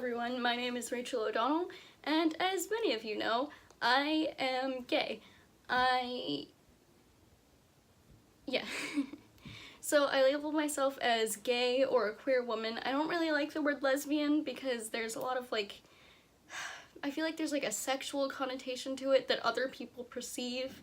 everyone, my name is Rachel O'Donnell, and as many of you know, I am gay. Yeah. So I label myself as gay or a queer woman. I don't really like the word lesbian because there's a lot of I feel like there's a sexual connotation to it that other people perceive.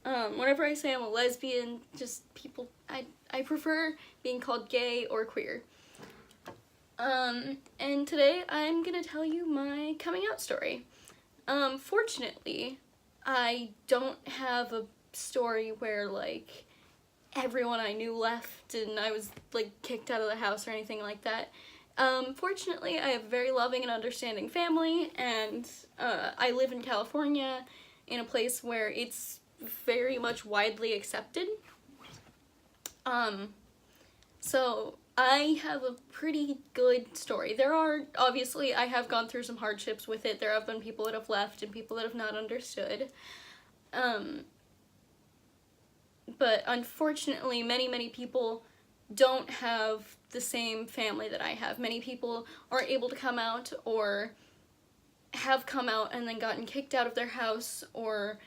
Whenever I say I'm a lesbian, I prefer being called gay or queer. And today I'm gonna tell you my coming out story. Fortunately, I don't have a story where, everyone I knew left and I was, kicked out of the house or anything like that. Fortunately, I have a very loving and understanding family, and, I live in California in a place where it's very much widely accepted. So I have a pretty good story. Obviously, I have gone through some hardships with it. There have been people that have left and people that have not understood. But unfortunately, many people don't have the same family that I have. Many people aren't able to come out or have come out and then gotten kicked out of their house or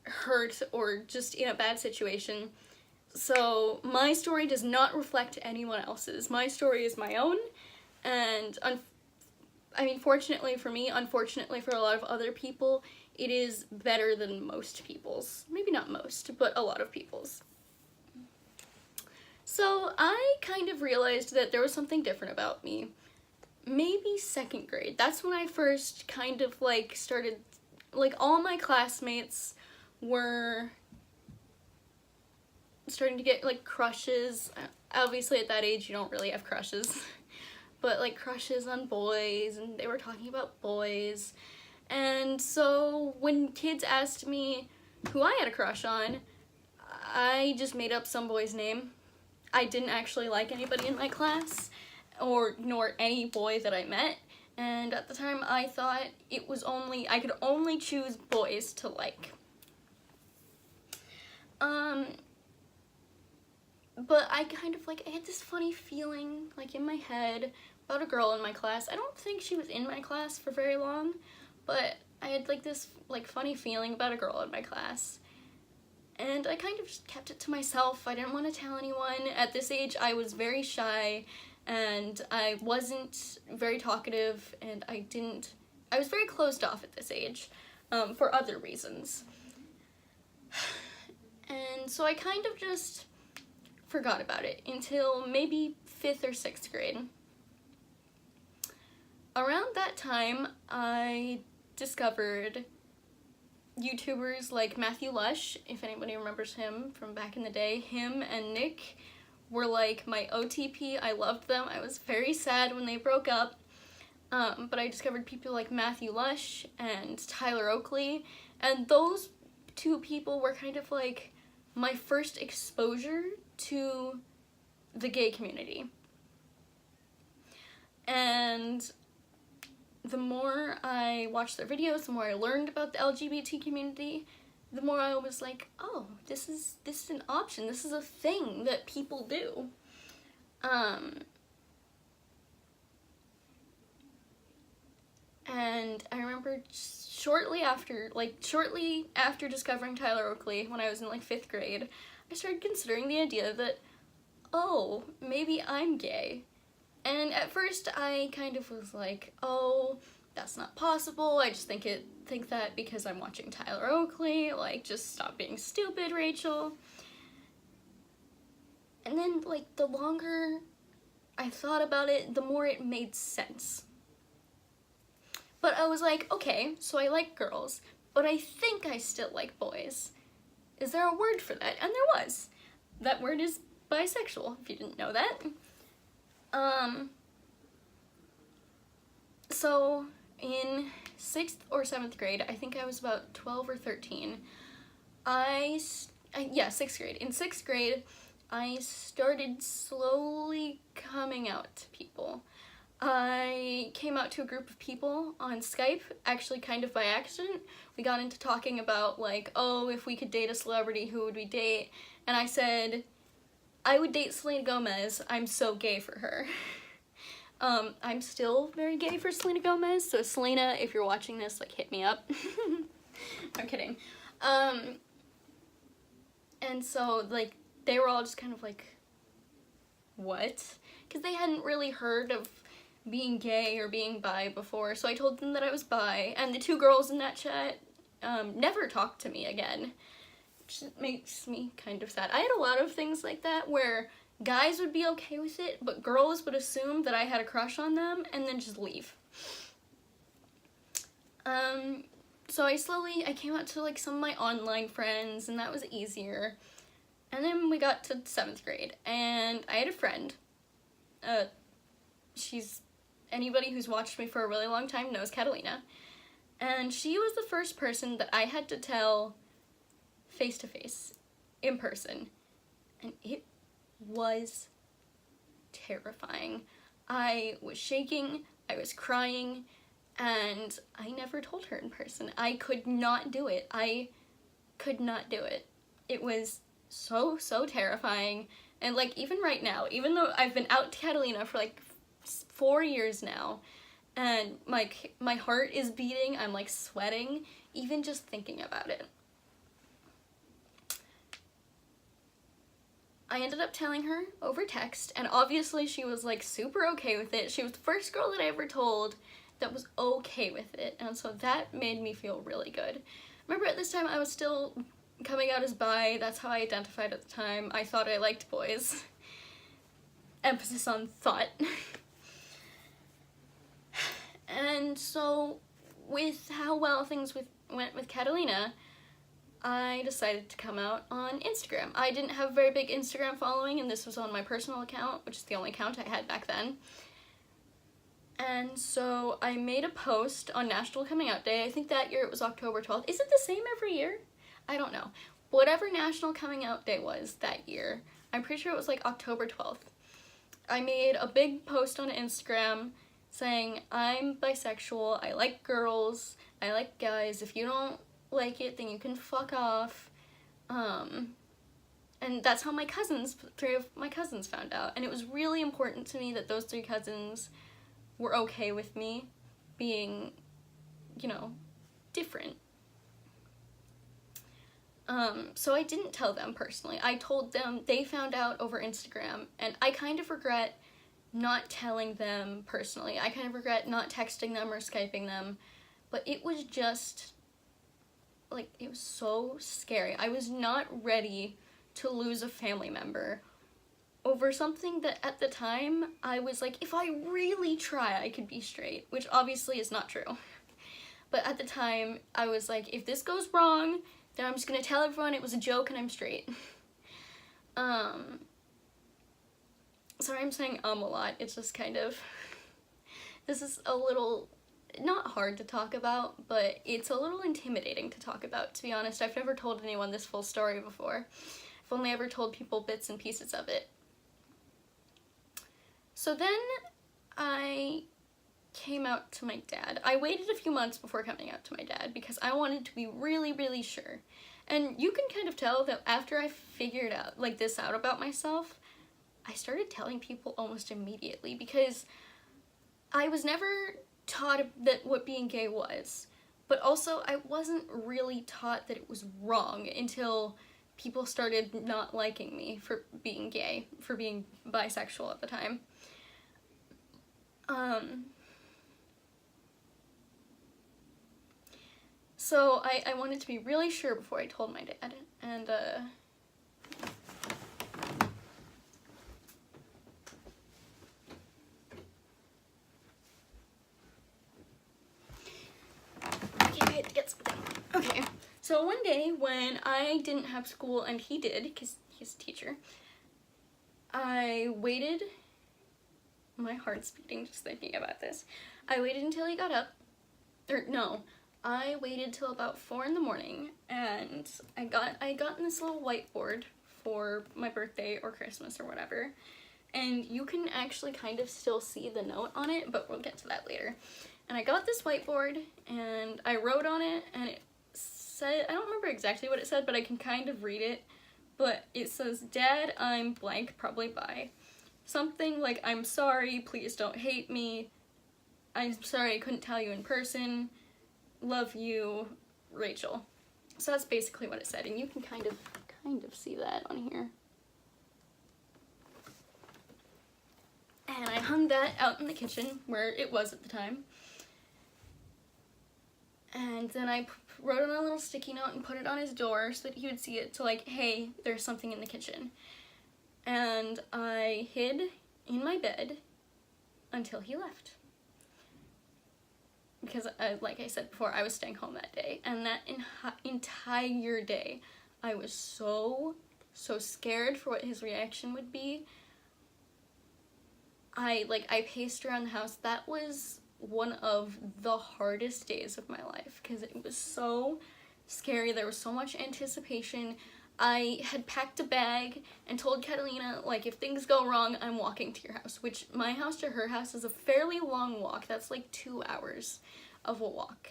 hurt or just in a bad situation. So my story does not reflect anyone else's. My story is my own, and fortunately for me, unfortunately for a lot of other people, it is better than most people's. Maybe not most, but a lot of people's. So I kind of realized that there was something different about me. Maybe second grade. That's when I first kind of started, all my classmates were starting to get crushes. Obviously at that age you don't really have crushes, but crushes on boys, and they were talking about boys. And so when kids asked me who I had a crush on, I just made up some boy's name. I didn't actually like anybody in my class nor any boy that I met, and at the time I thought I could only choose boys to like. But I kind of I had this funny feeling in my head about a girl in my class. I don't think she was in my class for very long, but I had this funny feeling about a girl in my class. And I kind of just kept it to myself. I didn't want to tell anyone. At this age I was very shy and I wasn't very talkative, and I was very closed off at this age for other reasons. And so I kind of just forgot about it until maybe 5th or 6th grade. Around that time, I discovered YouTubers like Matthew Lush, if anybody remembers him from back in the day. Him and Nick were my OTP. I loved them. I was very sad when they broke up. But I discovered people like Matthew Lush and Tyler Oakley, and those two people were kind of my first exposure to the gay community. And the more I watched their videos, the more I learned about the LGBT community, the more I was oh, this is an option. This is a thing that people do. And I remember shortly after discovering Tyler Oakley, when I was in 5th grade, I started considering the idea that, oh, maybe I'm gay. And at first I kind of was oh, that's not possible. I just think that because I'm watching Tyler Oakley, just stop being stupid, Rachel. And then the longer I thought about it, the more it made sense. But I was okay, so I like girls, but I think I still like boys. Is there a word for that? And there was. That word is bisexual, if you didn't know that. So in 6th or 7th grade, I think I was about 12 or 13, 6th grade. In 6th grade, I started slowly coming out to people. I came out to a group of people on Skype, actually kind of by accident. We got into talking about oh, if we could date a celebrity, who would we date? And I said, I would date Selena Gomez. I'm so gay for her. I'm still very gay for Selena Gomez, so Selena, if you're watching this, like, hit me up. I'm kidding. And so, like, they were all just kind of like, what? Because they hadn't really heard of being gay or being bi before, so I told them that I was bi, and the 2 girls in that chat never talked to me again, which makes me kind of sad. I had a lot of things like that where guys would be okay with it, but girls would assume that I had a crush on them and then just leave. So I came out to, like, some of my online friends, and that was easier. And then we got to 7th grade, and I had a friend. Anybody who's watched me for a really long time knows Catalina. And she was the first person that I had to tell face to face, in person. And it was terrifying. I was shaking, I was crying, and I never told her in person. I could not do it. I could not do it. It was so terrifying. And, like, even right now, even though I've been out to Catalina for, like, 4 years now, and my heart is beating, I'm, like, sweating, even just thinking about it. I ended up telling her over text, and obviously she was, like, super okay with it. She was the first girl that I ever told that was okay with it, and so that made me feel really good. Remember, at this time I was still coming out as bi. That's how I identified at the time. I thought I liked boys. Emphasis on thought. And so, with how well things went with Catalina, I decided to come out on Instagram. I didn't have a very big Instagram following, and this was on my personal account, which is the only account I had back then. And so I made a post on National Coming Out Day. I think that year it was October 12th. Is it the same every year? I don't know. Whatever National Coming Out Day was that year, I'm pretty sure it was like October 12th. I made a big post on Instagram saying, I'm bisexual, I like girls, I like guys, if you don't like it, then you can fuck off. And that's how 3 of my cousins found out. And it was really important to me that those 3 cousins were okay with me being, you know, different. So I didn't tell them personally. I told them, they found out over Instagram, and I kind of regret not telling them personally. I kind of regret not texting them or Skyping them, but it was just, like, it was so scary. I was not ready to lose a family member over something that at the time I was like, if I really try, I could be straight, which obviously is not true. But at the time, I was like, if this goes wrong, then I'm just gonna tell everyone it was a joke and I'm straight. Sorry I'm saying a lot, it's just kind of, this is a little, not hard to talk about, but it's a little intimidating to talk about, to be honest. I've never told anyone this full story before. I've only ever told people bits and pieces of it. So then I came out to my dad. I waited a few months before coming out to my dad because I wanted to be really sure. And you can kind of tell that after I figured out, like, this out about myself, I started telling people almost immediately because I was never taught that what being gay was, but also I wasn't really taught that it was wrong until people started not liking me for being gay, for being bisexual at the time. So I wanted to be really sure before I told my dad, and okay, I had to get something. Okay, so one day when I didn't have school and he did, because he's a teacher, I waited, my heart's beating just thinking about this. I waited until he got up, or no, I waited till about 4 in the morning, and I got this little whiteboard for my birthday or Christmas or whatever, and you can actually kind of still see the note on it, but we'll get to that later. And I got this whiteboard, and I wrote on it, and it said, I don't remember exactly what it said, but I can kind of read it, but it says, Dad, I'm blank, probably bi. something like, "I'm sorry, please don't hate me. I'm sorry I couldn't tell you in person. Love you, Rachel." So that's basically what it said, and you can kind of see that on here. And I hung that out in the kitchen, where it was at the time. And then I wrote on a little sticky note and put it on his door so that he would see it, to like, hey, there's something in the kitchen. And I hid in my bed until he left. Because, like I said before, I was staying home that day. And that entire day, I was so scared for what his reaction would be. I paced around the house. That was one of the hardest days of my life because it was so scary. There was so much anticipation. I had packed a bag and told Catalina, like, if things go wrong, I'm walking to your house, which my house to her house is a fairly long walk. That's like 2 hours of a walk.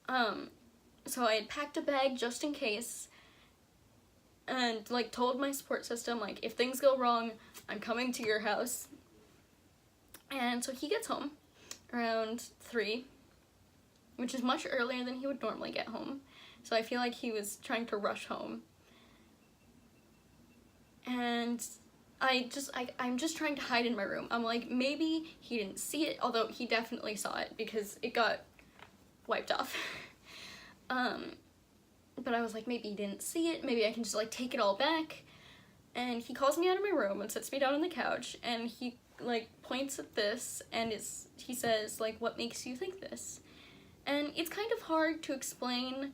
So I had packed a bag just in case and, like, told my support system, like, if things go wrong, I'm coming to your house. And so he gets home around 3, which is much earlier than he would normally get home. So I feel like he was trying to rush home. And I'm just trying to hide in my room. I'm like, maybe he didn't see it, although he definitely saw it because it got wiped off. But I was like, maybe he didn't see it, maybe I can just, like, take it all back. And he calls me out of my room and sits me down on the couch, and he, like, points at this, and he says, like, what makes you think this? And it's kind of hard to explain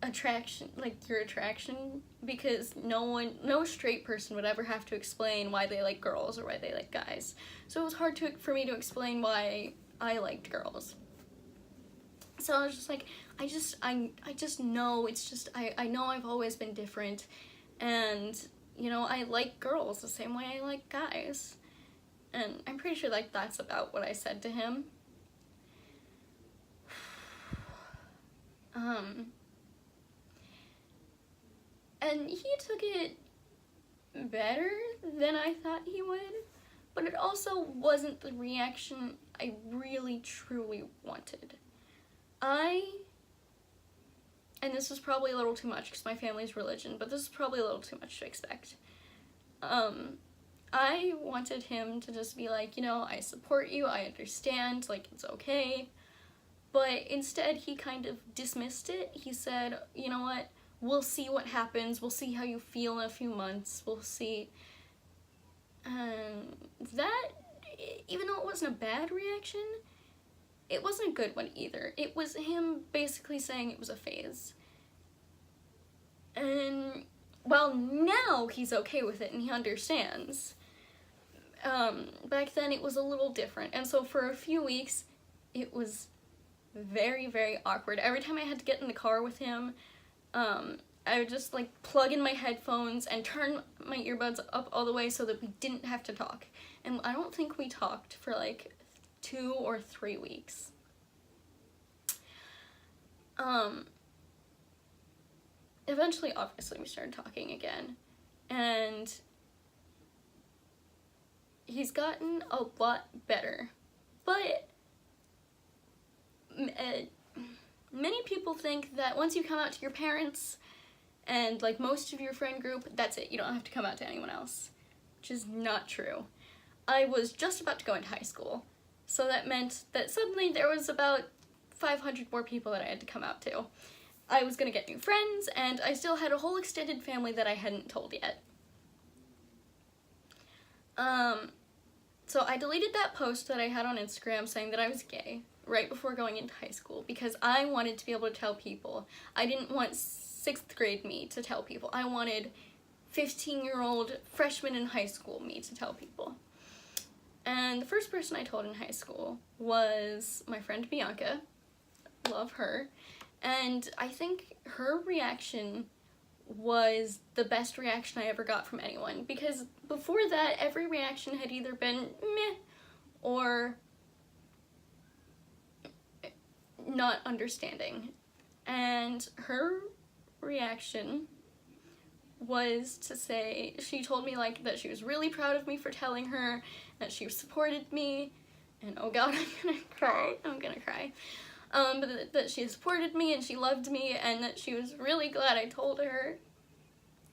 attraction, like, your attraction, because no straight person would ever have to explain why they like girls or why they like guys. So it was hard for me to explain why I liked girls. So I was just like, I just know, it's just, I know I've always been different, and, you know, I like girls the same way I like guys. And I'm pretty sure, like, that's about what I said to him. And he took it better than I thought he would, but it also wasn't the reaction I really truly wanted. And this is probably a little too much because my family's religion, but this is probably a little too much to expect. I wanted him to just be like, you know, I support you, I understand, like, it's okay. But instead, he kind of dismissed it. He said, you know what, we'll see what happens, we'll see how you feel in a few months, we'll see. And that, even though it wasn't a bad reaction, it wasn't a good one either. It was him basically saying it was a phase. And, well, now he's okay with it and he understands. Back then it was a little different. And so for a few weeks, it was very, very awkward. Every time I had to get in the car with him, I would just, like, plug in my headphones and turn my earbuds up all the way so that we didn't have to talk. And I don't think we talked for, like, 2 or 3 weeks. Eventually, obviously, we started talking again, and he's gotten a lot better, but many people think that once you come out to your parents and, like, most of your friend group, that's it, you don't have to come out to anyone else, which is not true. I was just about to go into high school, so that meant that suddenly there was about 500 more people that I had to come out to. I was gonna get new friends, and I still had a whole extended family that I hadn't told yet. So I deleted that post that I had on Instagram saying that I was gay right before going into high school because I wanted to be able to tell people. I didn't want 6th grade me to tell people. I wanted 15-year-old freshman in high school me to tell people. And the first person I told in high school was my friend Bianca. Love her. And I think her reaction was the best reaction I ever got from anyone, because before that, every reaction had either been meh or not understanding. And her reaction was to say, she told me, like, that she was really proud of me for telling her, that she supported me, and oh god, I'm gonna cry, but that she supported me, and she loved me, and that she was really glad I told her,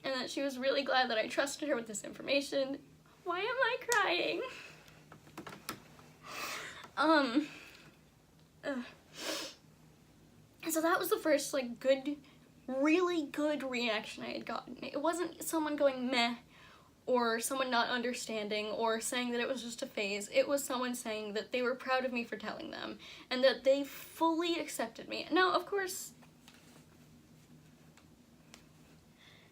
and that she was really glad that I trusted her with this information. Why am I crying? So that was the first, like, really good reaction I had gotten. It wasn't someone going meh, or someone not understanding, or saying that it was just a phase. It was someone saying that they were proud of me for telling them, and that they fully accepted me. Now, of course,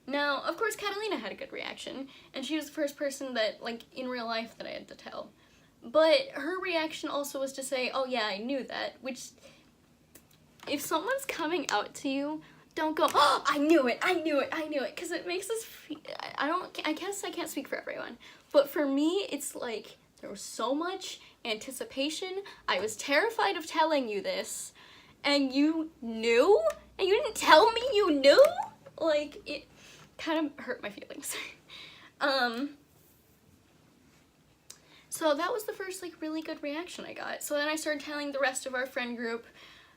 Catalina had a good reaction, and she was the first person that, like, in real life that I had to tell. But her reaction also was to say, oh yeah, I knew that, which, if someone's coming out to you, don't go, oh, I knew it, because it makes us feel, I guess I can't speak for everyone, but for me, it's like, there was so much anticipation, I was terrified of telling you this, and you knew? And you didn't tell me you knew? Like, it kind of hurt my feelings. So that was the first, like, really good reaction I got. So then I started telling the rest of our friend group.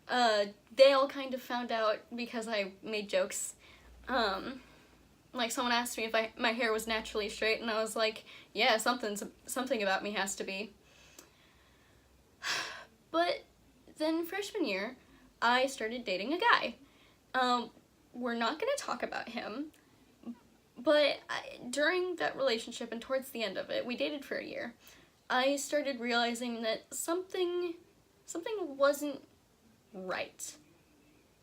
They all kind of found out because I made jokes. Like, someone asked me if my hair was naturally straight, and I was like, yeah, something about me has to be. But then freshman year, I started dating a guy. We're not gonna talk about him, but during that relationship and towards the end of it, we dated for a year, I started realizing that something wasn't right.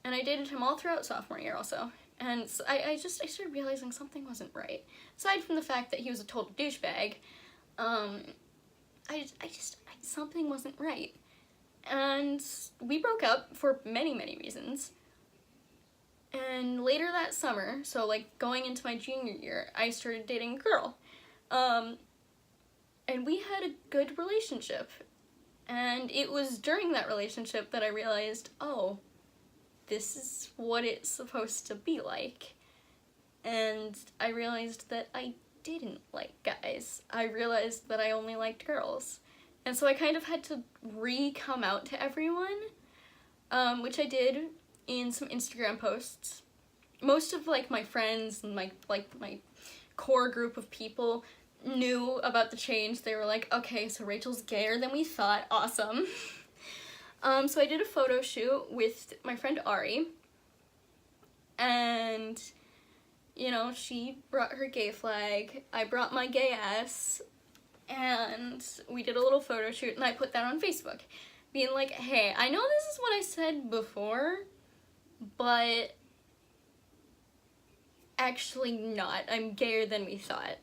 And I dated him all throughout sophomore year also. And so I started realizing something wasn't right. Aside from the fact that he was a total douchebag, something wasn't right. And we broke up for many, many reasons. And later that summer, so like going into my junior year, I started dating a girl. And we had a good relationship. And it was during that relationship that I realized, oh, this is what it's supposed to be like. And I realized that I didn't like guys. I realized that I only liked girls. And so I kind of had to come out to everyone, which I did in some Instagram posts. Most of, like, my friends and my core group of people knew about the change. They were like, okay, so Rachel's gayer than we thought, awesome. So I did a photo shoot with my friend Ari, and, you know, she brought her gay flag, I brought my gay ass, and we did a little photo shoot, and I put that on Facebook, being like, hey, I know this is what I said before, but actually not. I'm gayer than we thought.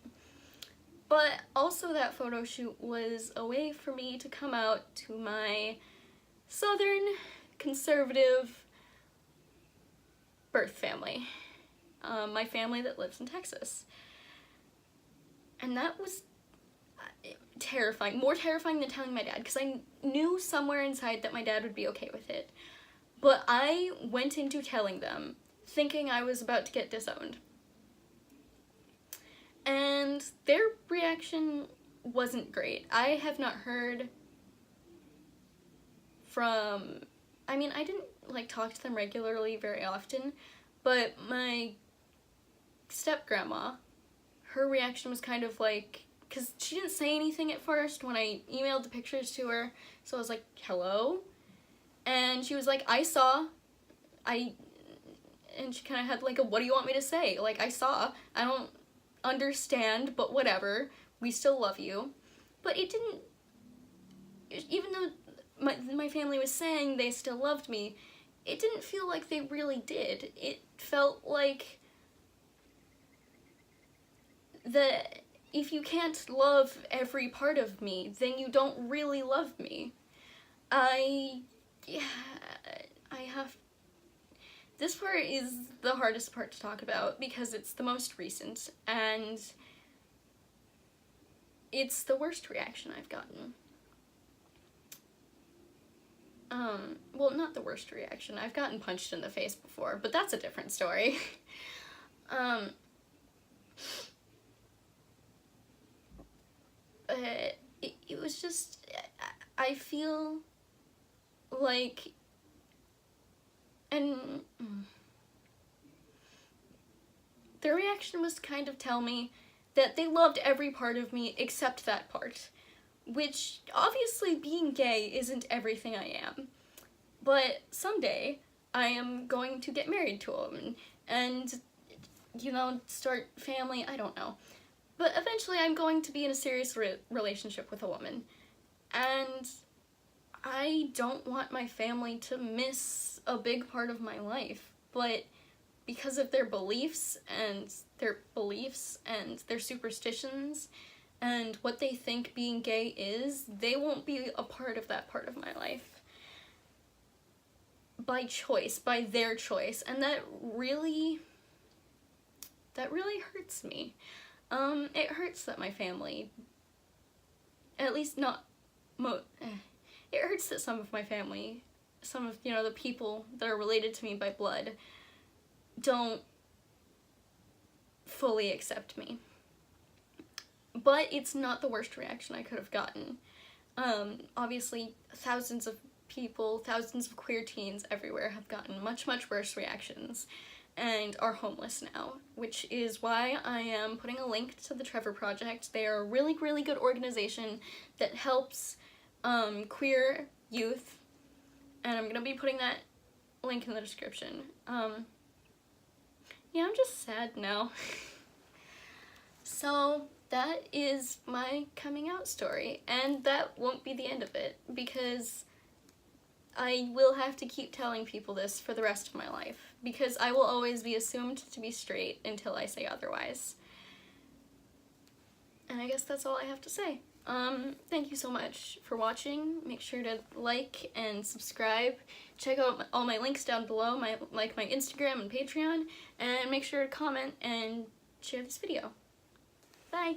But also that photo shoot was a way for me to come out to my Southern conservative birth family. My family that lives in Texas. And that was terrifying. More terrifying than telling my dad, because I knew somewhere inside that my dad would be okay with it. But I went into telling them thinking I was about to get disowned. And their reaction wasn't great. I have not heard from, I mean, I didn't, like, talk to them regularly very often, but my step-grandma, her reaction was kind of like, because she didn't say anything at first when I emailed the pictures to her, so I was like, hello? And she was like, I saw, and she kind of had like a, what do you want me to say? Like, I saw, I don't understand, but whatever, we still love you. But it didn't, even though my family was saying they still loved me, it didn't feel like they really did. It felt like that if you can't love every part of me, then you don't really love me. This part is the hardest part to talk about because it's the most recent, and it's the worst reaction I've gotten. Well, not the worst reaction. I've gotten punched in the face before, but that's a different story. it was just, I feel like, and their reaction was to kind of tell me that they loved every part of me except that part, which obviously being gay isn't everything I am, but someday I am going to get married to a woman and, you know, start family, I don't know. But eventually I'm going to be in a serious relationship with a woman, and I don't want my family to miss a big part of my life, but because of their beliefs and their superstitions and what they think being gay is, they won't be a part of that part of my life. By choice, by their choice, and that really hurts me. It hurts that my family, at least not it hurts that some of my family, some of, you know, the people that are related to me by blood, don't fully accept me. But it's not the worst reaction I could have gotten. Obviously, thousands of people, thousands of queer teens everywhere have gotten much, much worse reactions and are homeless now, which is why I am putting a link to the Trevor Project. They are a really, really good organization that helps queer youth, and I'm gonna be putting that link in the description. Yeah, I'm just sad now. So that is my coming out story, and that won't be the end of it, because I will have to keep telling people this for the rest of my life, because I will always be assumed to be straight until I say otherwise. And I guess that's all I have to say. Thank you so much for watching. Make sure to like and subscribe. Check out all my links down below, like my Instagram and Patreon, and make sure to comment and share this video. Bye!